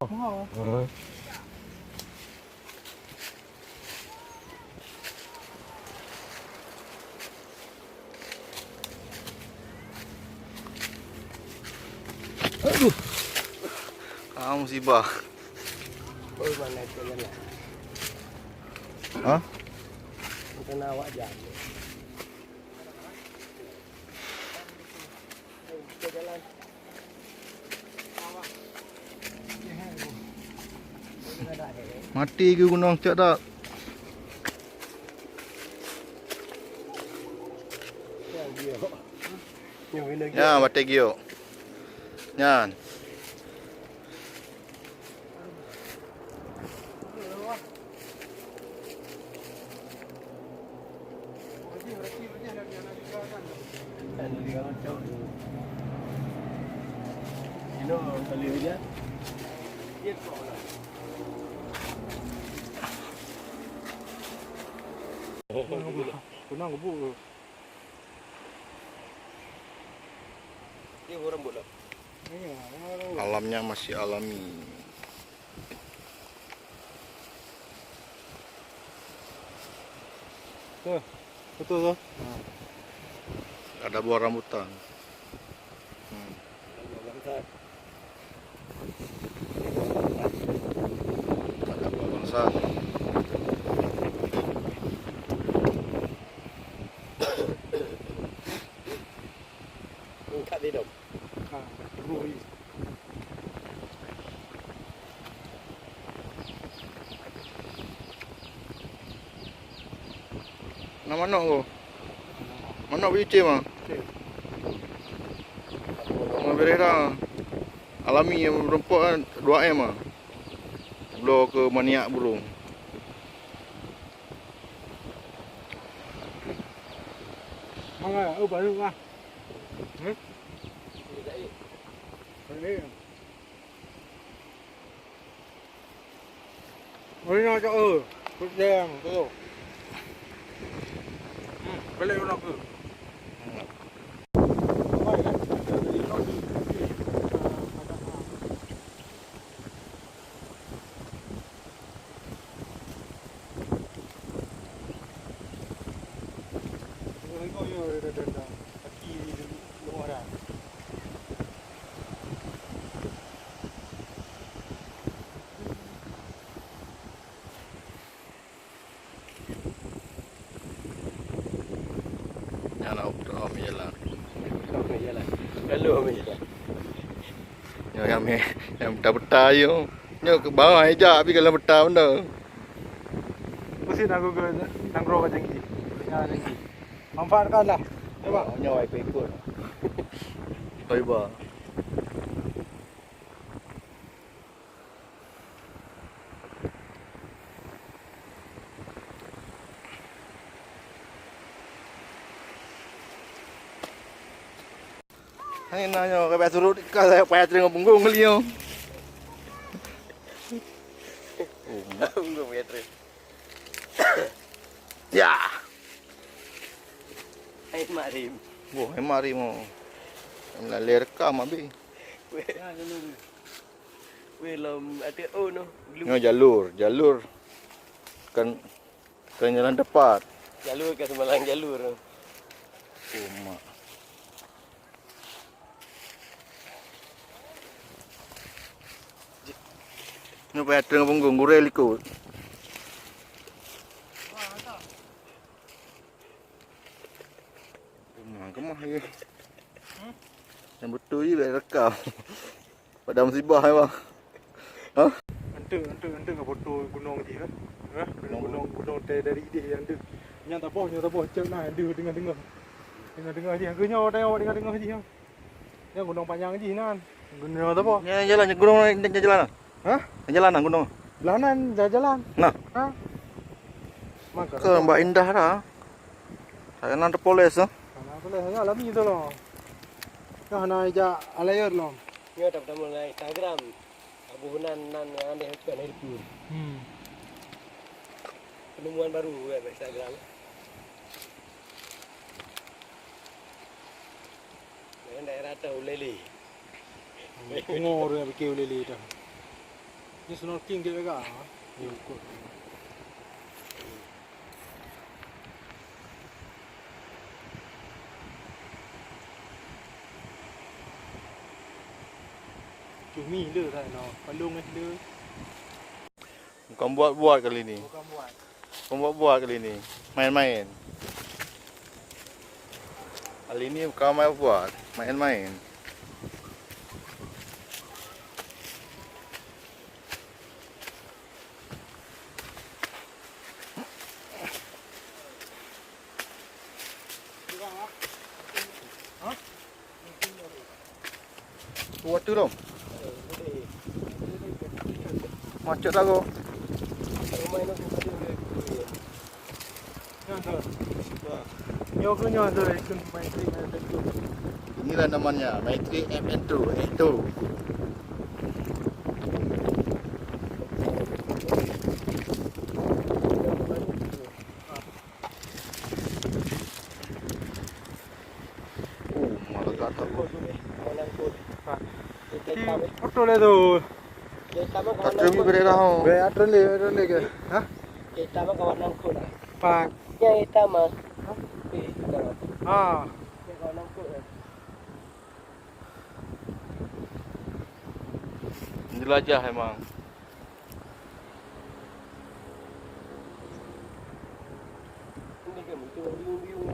Aduh. Kamu musibah. Ôi mà này cho nhân lại. Hả? Cái nào ạ giảm. Mati ke gunung cak tak? Ya, mati gio. Nyan. Kunang kebu. Ini orang bola. Alamnya masih alami. Tuh, betul tuh. Ada buah rambutan. Ada buah bangsa. Kat dia dong. Nama mana kau? Mana bici mah? Mana bereda? Alami yang rumput kan 2M mah. Belum ke maniak burung. Mana? Oh baru ah. Ini. Ôi nó cho cút đen cái balik nó cứ. Yang nak kami jalan. Kami jalan. Lalu kami jalan. Yang betah-betah je. Nya ke bawah aja tapi kalau betah benda. Mesti nak go tangro macam ni. Ya ni. Manfaatkanlah. Coba. Nyawa ikut. Bye-bye. Hai nanya ke batu rut ka saya payah dengan punggung kali yo. Punggung meter. Ya. Hai marim. Wah, mari mo. Melalui rekam abi. Belum ada no. Ini jalur kan jalan depan. Jalur ke Semalang jalur. Mak. Ini payah dengan punggung gurel ikut. Kemah lagi. Yang betul je boleh rekam. Pada musibah ya bang. Ha? Ante ke foto gunung je kan. Ha? Gunung dari dia yang ada. Yang tak apa, cek nah ada dengar. Dengar je. Kenyau tengok dengar je. Yang gunung panjang je nan. Gunung tak apa. Yang jalan gunung ni jalan. Ha? Yang jalan gunung. Jalanan, jalan. Nah. Ha? Maka ke Mbak Indah dah. Saya nak terpoles ah. Boleh saya alami tu loh. Nah, nak aja alayar loh. Ni ada pertama na Instagram. Abunan nan yang ada kan itu. Penemuan baru kan Instagram. Yang daerah tahu lele. Ngor yang bikin lele tu. Ni snorkeling dia juga. Ni ikut. Cumi le tak nak. Palung le. Bukan buat-buat kali ni. Bukan buat. Bukan buat-buat kali ni. Main-main. Kali ni bukan main buat, main-main. Ha? Waktu tu. Macet lah kau. Nyo ke nyo tu ikut main trik main trik. Inilah namanya Maitri MN2 Eto. Malah kata Foto le tu. tak cumi bererah. Be atron le ke. Ha? Kita mah kawanan ku lah. Pak. Ya kita mah. Ha. Kawanan ku. Jelajah emang. Ini kan biung-biung.